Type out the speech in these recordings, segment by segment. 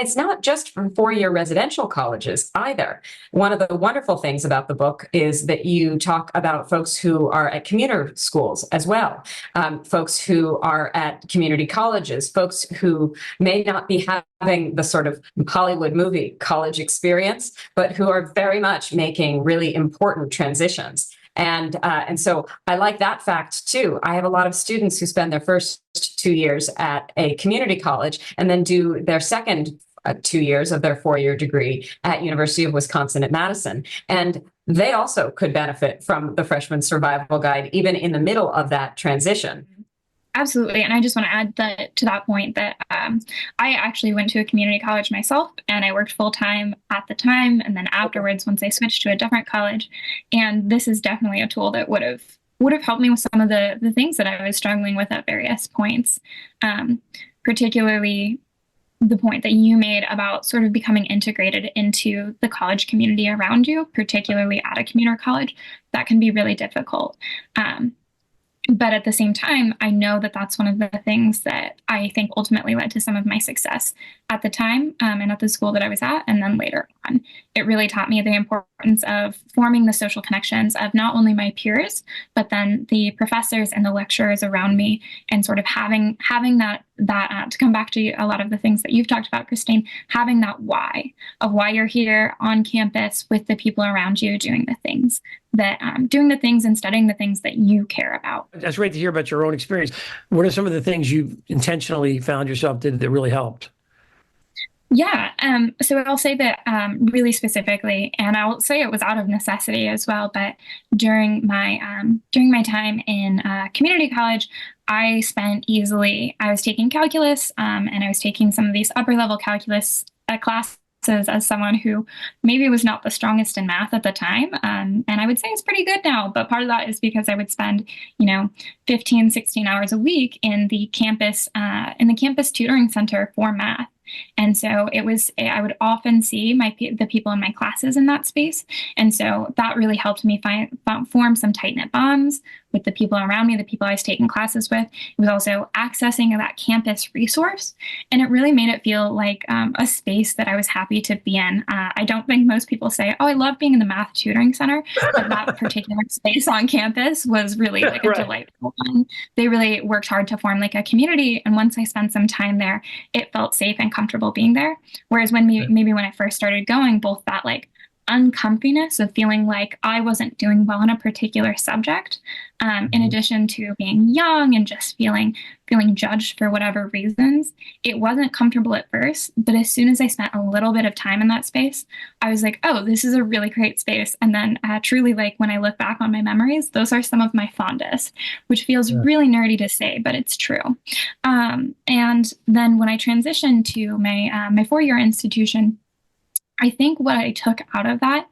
it's not just from four-year residential colleges either. One of the wonderful things about the book is that you talk about folks who are at commuter schools as well, folks who are at community colleges, folks who may not be having the sort of Hollywood movie college experience, but who are very much making really important transitions. And so I like that fact too. I have a lot of students who spend their first 2 years at a community college and then do their second 2 years of their four-year degree at University of Wisconsin at Madison. And they also could benefit from the Freshman Survival Guide, even in the middle of that transition. Absolutely. And I just want to add that to that point that I actually went to a community college myself, and I worked full time at the time and then afterwards once I switched to a different college. And this is definitely a tool that would have helped me with some of the things that I was struggling with at various points, particularly the point that you made about sort of becoming integrated into the college community around you, particularly at a commuter college. That can be really difficult. But at the same time, I know that that's one of the things that I think ultimately led to some of my success at the time and at the school that I was at, and then later on. It really taught me the importance of forming the social connections of not only my peers, but then the professors and the lecturers around me, and sort of having that to come back to a lot of the things that you've talked about, Christine, having that why of why you're here on campus with the people around you doing the things and studying the things that you care about. That's great to hear about your own experience. What are some of the things you intentionally found yourself did that really helped? Yeah. So I'll say that really specifically, and I'll say it was out of necessity as well, but during my time in community college, I was taking calculus and I was taking some of these upper level calculus classes as someone who maybe was not the strongest in math at the time. And I would say it's pretty good now, but part of that is because I would spend, 15, 16 hours a week in the campus tutoring center for math. And so I would often see the people in my classes in that space. And so that really helped me form some tight-knit bonds with the people around me, the people I was taking classes with. It was also accessing that campus resource. And it really made it feel like a space that I was happy to be in. I don't think most people say, oh, I love being in the math tutoring center, but that particular space on campus was really like a delightful one. They really worked hard to form like a community. And once I spent some time there, it felt safe and comfortable being there. Whereas maybe when I first started going, both that like uncomfiness of feeling like I wasn't doing well in a particular subject, in addition to being young and just feeling judged for whatever reasons, it wasn't comfortable at first. But as soon as I spent a little bit of time in that space, I was like, oh, this is a really great space. And then truly, like when I look back on my memories, those are some of my fondest, which feels really nerdy to say, but it's true. And then when I transitioned to my four-year institution, I think what I took out of that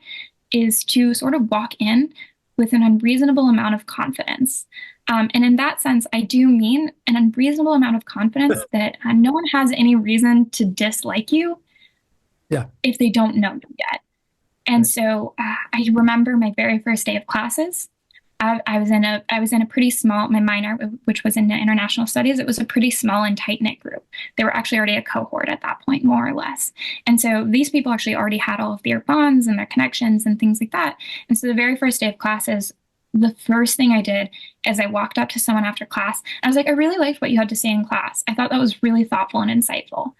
is to sort of walk in with an unreasonable amount of confidence. And in that sense, I do mean an unreasonable amount of confidence that no one has any reason to dislike you if they don't know you yet. And so I remember my very first day of classes. I was in a pretty small, my minor, which was in international studies, it was a pretty small and tight-knit group. They were actually already a cohort at that point, more or less. And so these people actually already had all of their bonds and their connections and things like that. And so the very first day of classes, the first thing I did is I walked up to someone after class. And I was like, I really liked what you had to say in class. I thought that was really thoughtful and insightful.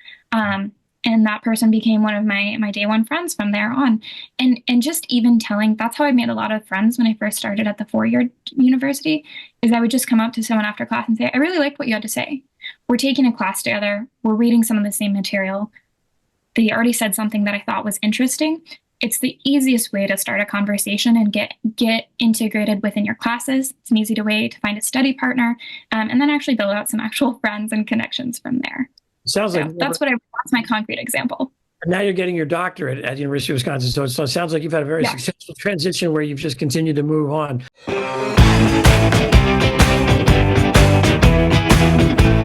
And that person became one of my day one friends from there on. And just even that's how I made a lot of friends when I first started at the four-year university, is I would just come up to someone after class and say, I really like what you had to say. We're taking a class together. We're reading some of the same material. They already said something that I thought was interesting. It's the easiest way to start a conversation and get integrated within your classes. It's an easy way to find a study partner, and then actually build out some actual friends and connections from there. Sounds like that's my concrete example. Now you're getting your doctorate at the University of Wisconsin. So it sounds like you've had a very successful transition where you've just continued to move on.